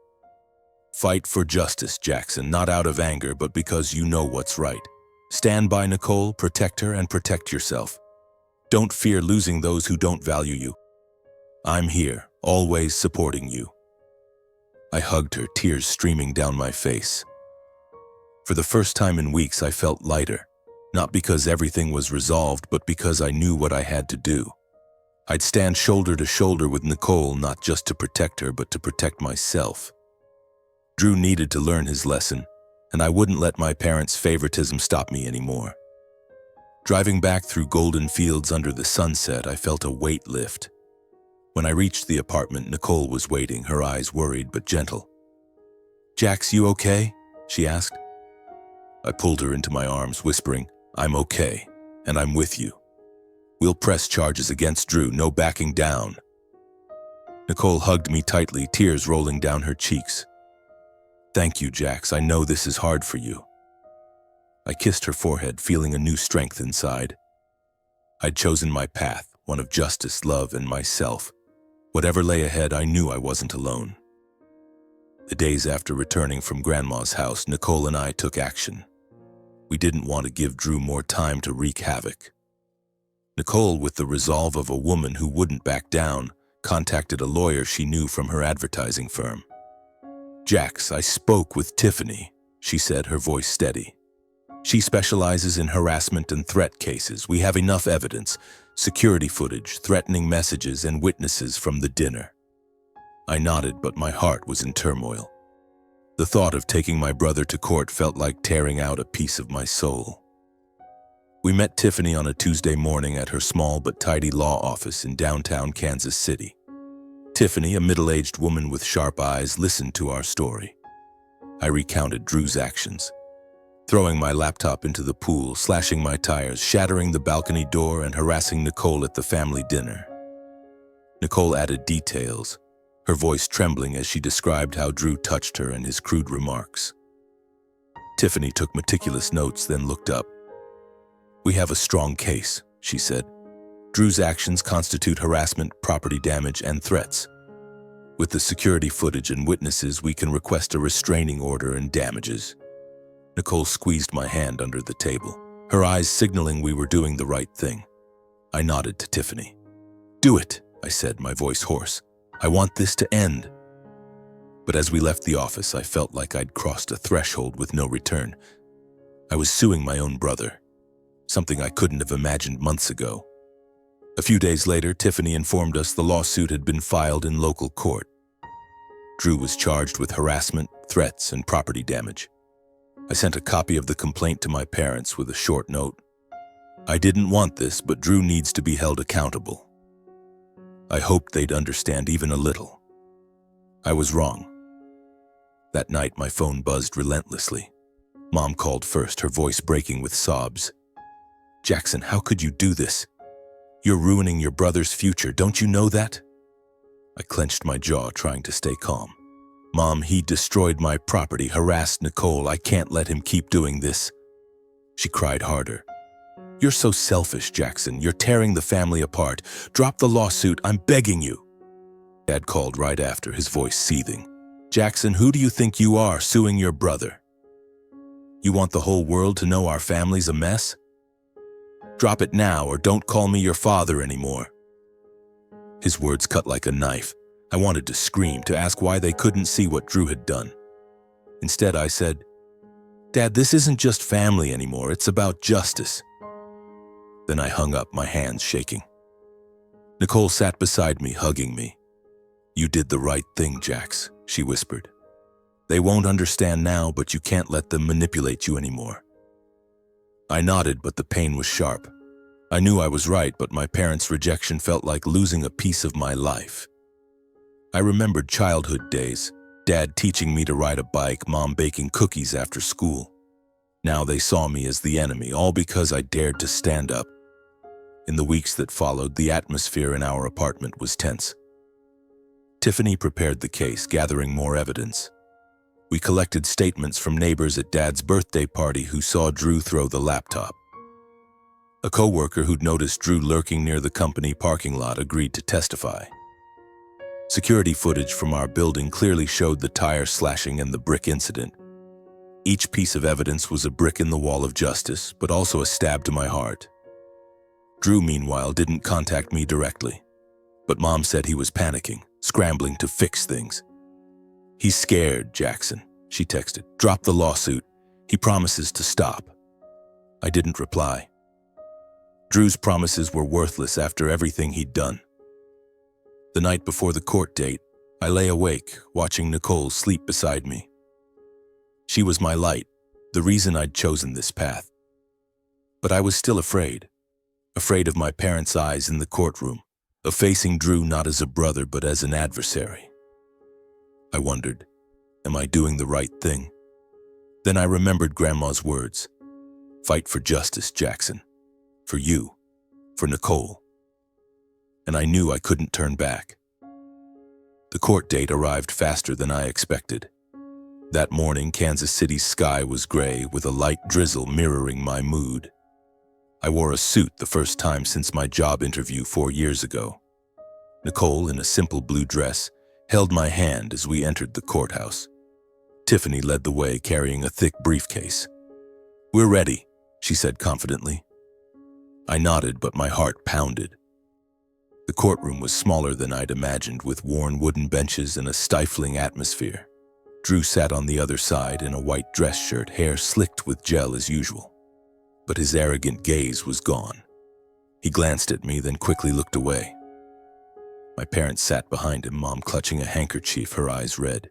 "Fight for justice, Jackson, not out of anger, but because you know what's right. Stand by Nicole, protect her, and protect yourself. Don't fear losing those who don't value you. I'm here, always supporting you." I hugged her, tears streaming down my face. For the first time in weeks, I felt lighter, not because everything was resolved, but because I knew what I had to do. I'd stand shoulder to shoulder with Nicole, not just to protect her, but to protect myself. Drew needed to learn his lesson, and I wouldn't let my parents' favoritism stop me anymore. Driving back through golden fields under the sunset, I felt a weight lift. When I reached the apartment, Nicole was waiting, her eyes worried but gentle. "Jax, you okay?" she asked. I pulled her into my arms, whispering, "I'm okay, and I'm with you. We'll press charges against Drew, no backing down." Nicole hugged me tightly, tears rolling down her cheeks. "Thank you, Jax. I know this is hard for you." I kissed her forehead, feeling a new strength inside. I'd chosen my path, one of justice, love, and myself. Whatever lay ahead, I knew I wasn't alone. The days after returning from Grandma's house, Nicole and I took action. We didn't want to give Drew more time to wreak havoc. Nicole, with the resolve of a woman who wouldn't back down, contacted a lawyer she knew from her advertising firm. "Jax, I spoke with Tiffany," she said, her voice steady. "She specializes in harassment and threat cases. We have enough evidence, security footage, threatening messages, and witnesses from the dinner." I nodded, but my heart was in turmoil. The thought of taking my brother to court felt like tearing out a piece of my soul. We met Tiffany on a Tuesday morning at her small but tidy law office in downtown Kansas City. Tiffany, a middle-aged woman with sharp eyes, listened to our story. I recounted Drew's actions. Throwing my laptop into the pool, slashing my tires, shattering the balcony door, and harassing Nicole at the family dinner. Nicole added details, her voice trembling as she described how Drew touched her and his crude remarks. Tiffany took meticulous notes, then looked up. "We have a strong case," she said. "Drew's actions constitute harassment, property damage, and threats. With the security footage and witnesses, we can request a restraining order and damages." Nicole squeezed my hand under the table, her eyes signaling we were doing the right thing. I nodded to Tiffany. "Do it," I said, my voice hoarse. "I want this to end." But as we left the office, I felt like I'd crossed a threshold with no return. I was suing my own brother, something I couldn't have imagined months ago. A few days later, Tiffany informed us the lawsuit had been filed in local court. Drew was charged with harassment, threats, and property damage. I sent a copy of the complaint to my parents with a short note. I didn't want this, but Drew needs to be held accountable. I hoped they'd understand even a little. I was wrong. That night, my phone buzzed relentlessly. Mom called first, her voice breaking with sobs. "Jackson, how could you do this? You're ruining your brother's future, don't you know that?" I clenched my jaw, trying to stay calm. "Mom, he destroyed my property, harassed Nicole. I can't let him keep doing this." She cried harder. "You're so selfish, Jackson. You're tearing the family apart. Drop the lawsuit, I'm begging you." Dad called right after, his voice seething. "Jackson, who do you think you are, suing your brother? You want the whole world to know our family's a mess? Drop it now or don't call me your father anymore." His words cut like a knife. I wanted to scream, to ask why they couldn't see what Drew had done. Instead, I said, "Dad, this isn't just family anymore, it's about justice." Then I hung up, my hands shaking. Nicole sat beside me, hugging me. "You did the right thing, Jax," she whispered. "They won't understand now, but you can't let them manipulate you anymore." I nodded, but the pain was sharp. I knew I was right, but my parents' rejection felt like losing a piece of my life. I remembered childhood days, Dad teaching me to ride a bike, Mom baking cookies after school. Now they saw me as the enemy, all because I dared to stand up. In the weeks that followed, the atmosphere in our apartment was tense. Tiffany prepared the case, gathering more evidence. We collected statements from neighbors at Dad's birthday party who saw Drew throw the laptop. A coworker who'd noticed Drew lurking near the company parking lot agreed to testify. Security footage from our building clearly showed the tire slashing and the brick incident. Each piece of evidence was a brick in the wall of justice, but also a stab to my heart. Drew, meanwhile, didn't contact me directly, but Mom said he was panicking, scrambling to fix things. "He's scared, Jackson," she texted. "Drop the lawsuit. He promises to stop." I didn't reply. Drew's promises were worthless after everything he'd done. The night before the court date, I lay awake, watching Nicole sleep beside me. She was my light, the reason I'd chosen this path. But I was still afraid of my parents' eyes in the courtroom, of facing Drew not as a brother but as an adversary. I wondered, am I doing the right thing? Then I remembered Grandma's words. "Fight for justice, Jackson. For you. For Nicole." And I knew I couldn't turn back. The court date arrived faster than I expected. That morning, Kansas City's sky was gray, with a light drizzle mirroring my mood. I wore a suit the first time since my job interview 4 years ago. Nicole, in a simple blue dress, held my hand as we entered the courthouse. Tiffany led the way, carrying a thick briefcase. "We're ready," she said confidently. I nodded, but my heart pounded. The courtroom was smaller than I'd imagined, with worn wooden benches and a stifling atmosphere. Drew sat on the other side in a white dress shirt, hair slicked with gel as usual. But his arrogant gaze was gone. He glanced at me, then quickly looked away. My parents sat behind him, Mom clutching a handkerchief, her eyes red.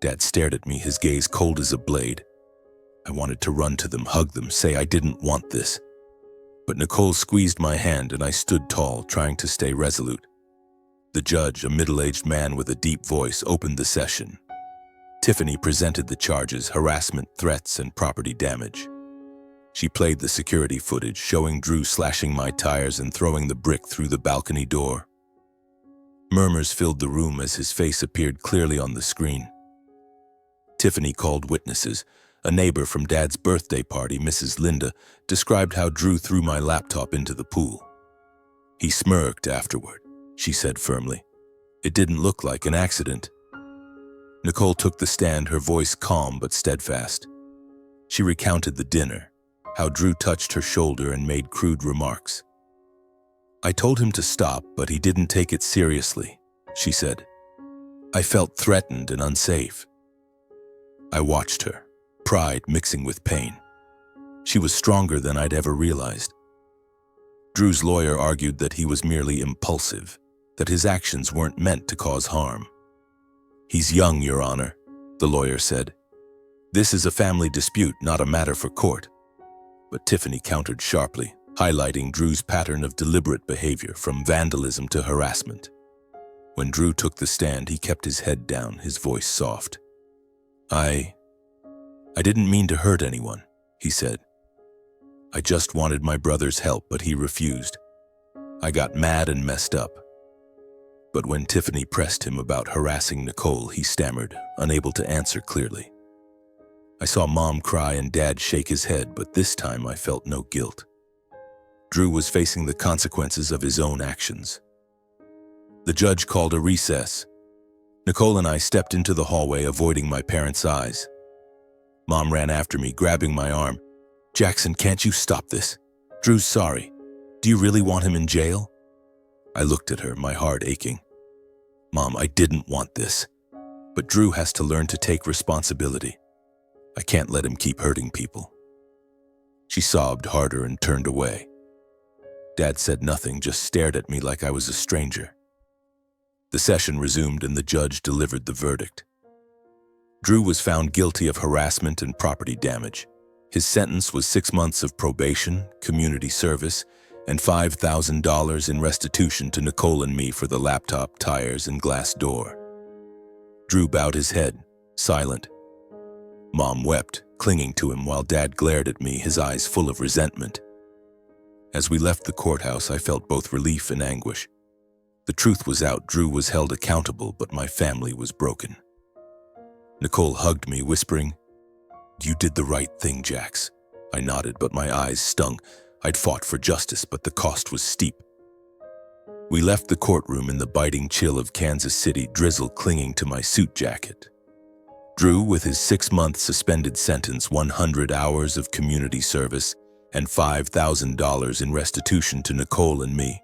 Dad stared at me, his gaze cold as a blade. I wanted to run to them, hug them, say I didn't want this. But Nicole squeezed my hand and I stood tall, trying to stay resolute. The judge, a middle-aged man with a deep voice, opened the session. Tiffany presented the charges: harassment, threats, and property damage. She played the security footage, showing Drew slashing my tires and throwing the brick through the balcony door. Murmurs filled the room as his face appeared clearly on the screen. Tiffany called witnesses. A neighbor from Dad's birthday party, Mrs. Linda, described how Drew threw my laptop into the pool. "He smirked afterward," she said firmly. "It didn't look like an accident." Nicole took the stand, her voice calm but steadfast. She recounted the dinner, how Drew touched her shoulder and made crude remarks. "I told him to stop, but he didn't take it seriously," she said. I felt threatened and unsafe. I watched her, pride mixing with pain. She was stronger than I'd ever realized. Drew's lawyer argued that he was merely impulsive, that his actions weren't meant to cause harm. "He's young, Your Honor," the lawyer said. "This is a family dispute, not a matter for court." But Tiffany countered sharply, highlighting Drew's pattern of deliberate behavior, from vandalism to harassment. When Drew took the stand, he kept his head down, his voice soft. I didn't mean to hurt anyone," he said. "I just wanted my brother's help, but he refused. I got mad and messed up." But when Tiffany pressed him about harassing Nicole, he stammered, unable to answer clearly. I saw Mom cry and Dad shake his head, but this time I felt no guilt. Drew was facing the consequences of his own actions. The judge called a recess. Nicole and I stepped into the hallway, avoiding my parents' eyes. Mom ran after me, grabbing my arm. "Jackson, can't you stop this? Drew's sorry. Do you really want him in jail?" I looked at her, my heart aching. "Mom, I didn't want this. But Drew has to learn to take responsibility. I can't let him keep hurting people." She sobbed harder and turned away. Dad said nothing, just stared at me like I was a stranger. The session resumed and the judge delivered the verdict. Drew was found guilty of harassment and property damage. His sentence was 6 months of probation, community service, and $5,000 in restitution to Nicole and me for the laptop, tires, and glass door. Drew bowed his head, silent. Mom wept, clinging to him, while Dad glared at me, his eyes full of resentment. As we left the courthouse, I felt both relief and anguish. The truth was out. Drew was held accountable, but my family was broken. Nicole hugged me, whispering, "You did the right thing, Jax." I nodded, but my eyes stung. I'd fought for justice, but the cost was steep. We left the courtroom in the biting chill of Kansas City, drizzle clinging to my suit jacket. Drew, with his 6-month suspended sentence, 100 hours of community service, and $5,000 in restitution to Nicole and me,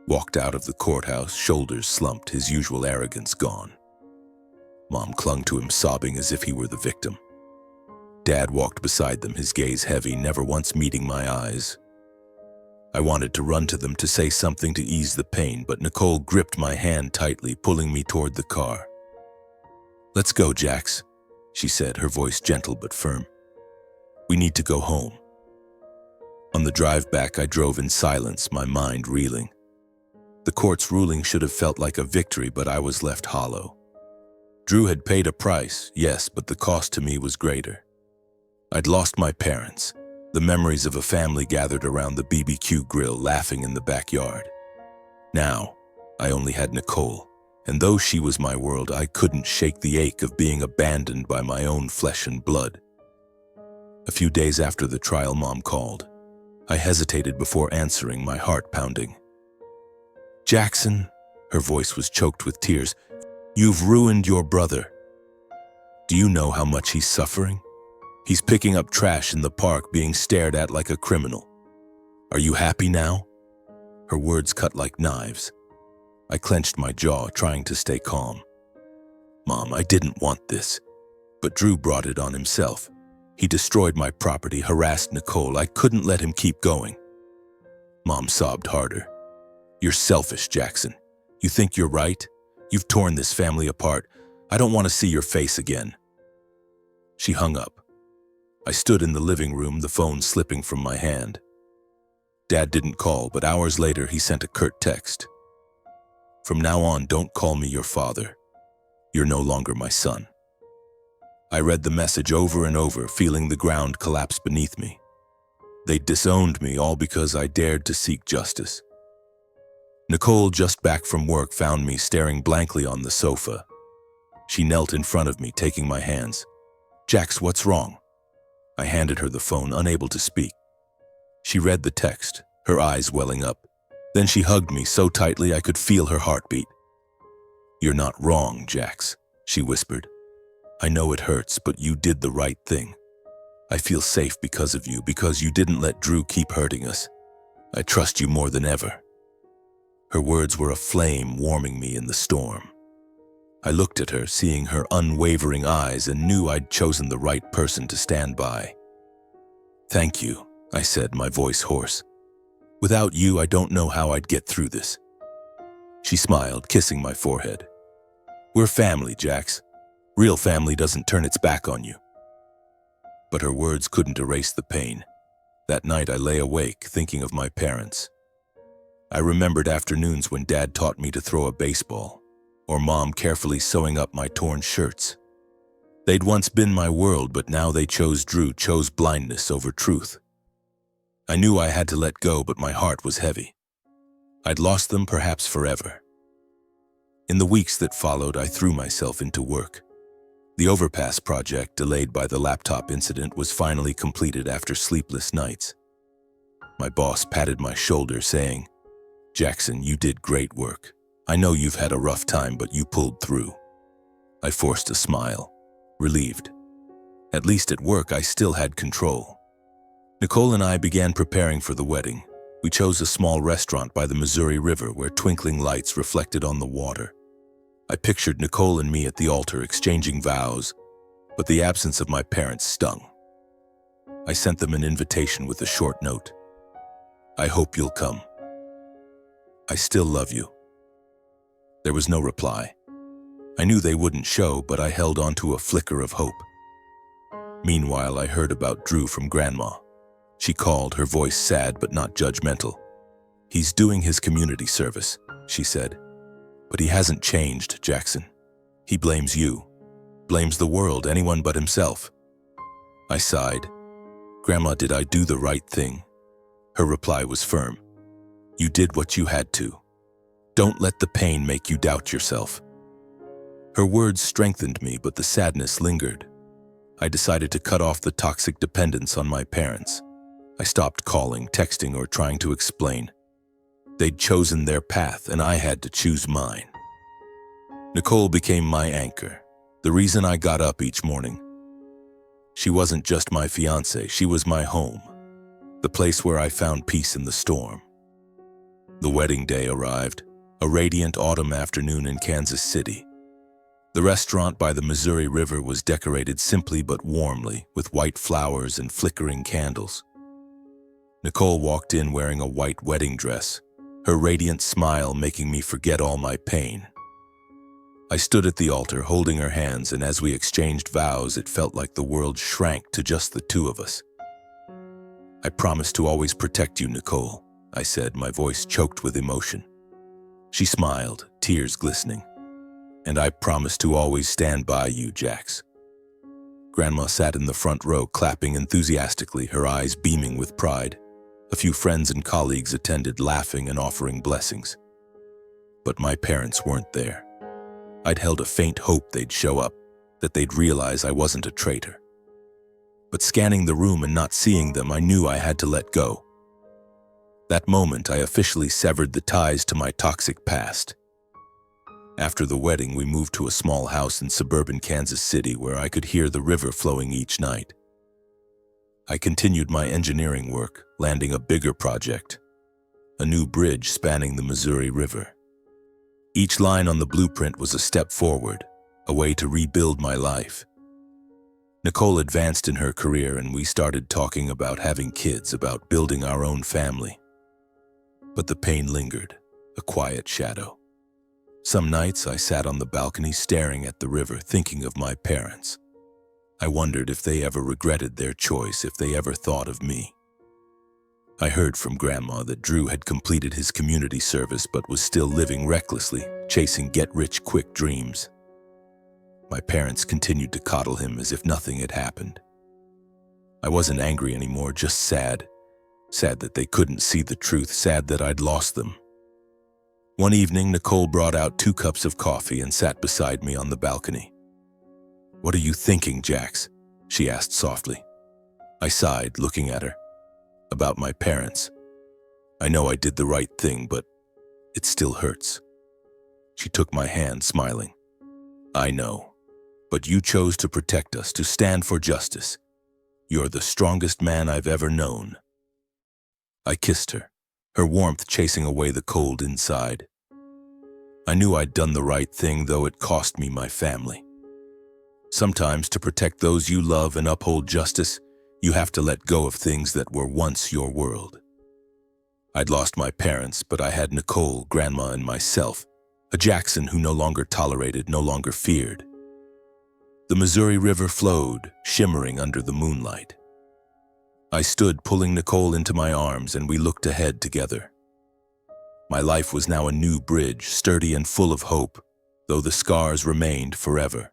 walked out of the courthouse, shoulders slumped, his usual arrogance gone. Mom clung to him, sobbing as if he were the victim. Dad walked beside them, his gaze heavy, never once meeting my eyes. I wanted to run to them to say something to ease the pain, but Nicole gripped my hand tightly, pulling me toward the car. "Let's go, Jax," she said, her voice gentle but firm. "We need to go home." On the drive back, I drove in silence, my mind reeling. The court's ruling should have felt like a victory, but I was left hollow. Drew had paid a price, yes, but the cost to me was greater. I'd lost my parents, the memories of a family gathered around the BBQ grill, laughing in the backyard. Now, I only had Nicole, and though she was my world, I couldn't shake the ache of being abandoned by my own flesh and blood. A few days after the trial, Mom called. I hesitated before answering, my heart pounding. "Jackson," her voice was choked with tears, "you've ruined your brother. Do you know how much he's suffering? He's picking up trash in the park, being stared at like a criminal. Are you happy now?" Her words cut like knives. I clenched my jaw, trying to stay calm. "Mom, I didn't want this, but Drew brought it on himself. He destroyed my property, harassed Nicole. I couldn't let him keep going." Mom sobbed harder. "You're selfish, Jackson. You think you're right? You've torn this family apart. I don't want to see your face again." She hung up. I stood in the living room, the phone slipping from my hand. Dad didn't call, but hours later he sent a curt text. "From now on, don't call me your father. You're no longer my son." I read the message over and over, feeling the ground collapse beneath me. They disowned me, all because I dared to seek justice. Nicole, just back from work, found me staring blankly on the sofa. She knelt in front of me, taking my hands. "Jax, what's wrong?" I handed her the phone, unable to speak. She read the text, her eyes welling up. Then she hugged me so tightly I could feel her heartbeat. "You're not wrong, Jax," she whispered. "I know it hurts, but you did the right thing. I feel safe because of you, because you didn't let Drew keep hurting us. I trust you more than ever." Her words were a flame warming me in the storm. I looked at her, seeing her unwavering eyes, and knew I'd chosen the right person to stand by. "Thank you," I said, my voice hoarse. "Without you, I don't know how I'd get through this." She smiled, kissing my forehead. "We're family, Jax. Real family doesn't turn its back on you." But her words couldn't erase the pain. That night I lay awake, thinking of my parents. I remembered afternoons when Dad taught me to throw a baseball, or Mom carefully sewing up my torn shirts. They'd once been my world, but now they chose blindness over truth. I knew I had to let go, but my heart was heavy. I'd lost them perhaps forever. In the weeks that followed, I threw myself into work. The overpass project, delayed by the laptop incident, was finally completed after sleepless nights. My boss patted my shoulder, saying, "Jackson, you did great work. I know you've had a rough time, but you pulled through." I forced a smile, relieved. At least at work, I still had control. Nicole and I began preparing for the wedding. We chose a small restaurant by the Missouri River where twinkling lights reflected on the water. I pictured Nicole and me at the altar exchanging vows, but the absence of my parents stung. I sent them an invitation with a short note. "I hope you'll come. I still love you." There was no reply. I knew they wouldn't show, but I held on to a flicker of hope. Meanwhile, I heard about Drew from Grandma. She called, her voice sad but not judgmental. "He's doing his community service," she said. "But he hasn't changed, Jackson. He blames you. Blames the world, anyone but himself." I sighed. "Grandma, did I do the right thing?" Her reply was firm. "You did what you had to. Don't let the pain make you doubt yourself." Her words strengthened me, but the sadness lingered. I decided to cut off the toxic dependence on my parents. I stopped calling, texting, or trying to explain. They'd chosen their path, and I had to choose mine. Nicole became my anchor, the reason I got up each morning. She wasn't just my fiancée, she was my home, the place where I found peace in the storm. The wedding day arrived, a radiant autumn afternoon in Kansas City. The restaurant by the Missouri River was decorated simply but warmly, with white flowers and flickering candles. Nicole walked in wearing a white wedding dress, her radiant smile making me forget all my pain. I stood at the altar holding her hands, and as we exchanged vows, it felt like the world shrank to just the two of us. "I promise to always protect you, Nicole," I said, my voice choked with emotion. She smiled, tears glistening. "And I promise to always stand by you, Jax." Grandma sat in the front row, clapping enthusiastically, her eyes beaming with pride. A few friends and colleagues attended, laughing and offering blessings. But my parents weren't there. I'd held a faint hope they'd show up, that they'd realize I wasn't a traitor. But scanning the room and not seeing them, I knew I had to let go. That moment, I officially severed the ties to my toxic past. After the wedding, we moved to a small house in suburban Kansas City where I could hear the river flowing each night. I continued my engineering work, landing a bigger project, a new bridge spanning the Missouri River. Each line on the blueprint was a step forward, a way to rebuild my life. Nicole advanced in her career, and we started talking about having kids, about building our own family. But the pain lingered, a quiet shadow. Some nights I sat on the balcony staring at the river, thinking of my parents. I wondered if they ever regretted their choice, if they ever thought of me. I heard from Grandma that Drew had completed his community service but was still living recklessly, chasing get-rich-quick dreams. My parents continued to coddle him as if nothing had happened. I wasn't angry anymore, just sad. Sad that they couldn't see the truth, sad that I'd lost them. One evening, Nicole brought out 2 cups of coffee and sat beside me on the balcony. "What are you thinking, Jax?" she asked softly. I sighed, looking at her. "About my parents. I know I did the right thing, but it still hurts." She took my hand, smiling. "I know, but you chose to protect us, to stand for justice. You're the strongest man I've ever known." I kissed her, her warmth chasing away the cold inside. I knew I'd done the right thing, though it cost me my family. Sometimes, to protect those you love and uphold justice, you have to let go of things that were once your world. I'd lost my parents, but I had Nicole, Grandma, and myself, a Jackson who no longer tolerated, no longer feared. The Missouri River flowed, shimmering under the moonlight. I stood, pulling Nicole into my arms, and we looked ahead together. My life was now a new bridge, sturdy and full of hope, though the scars remained forever.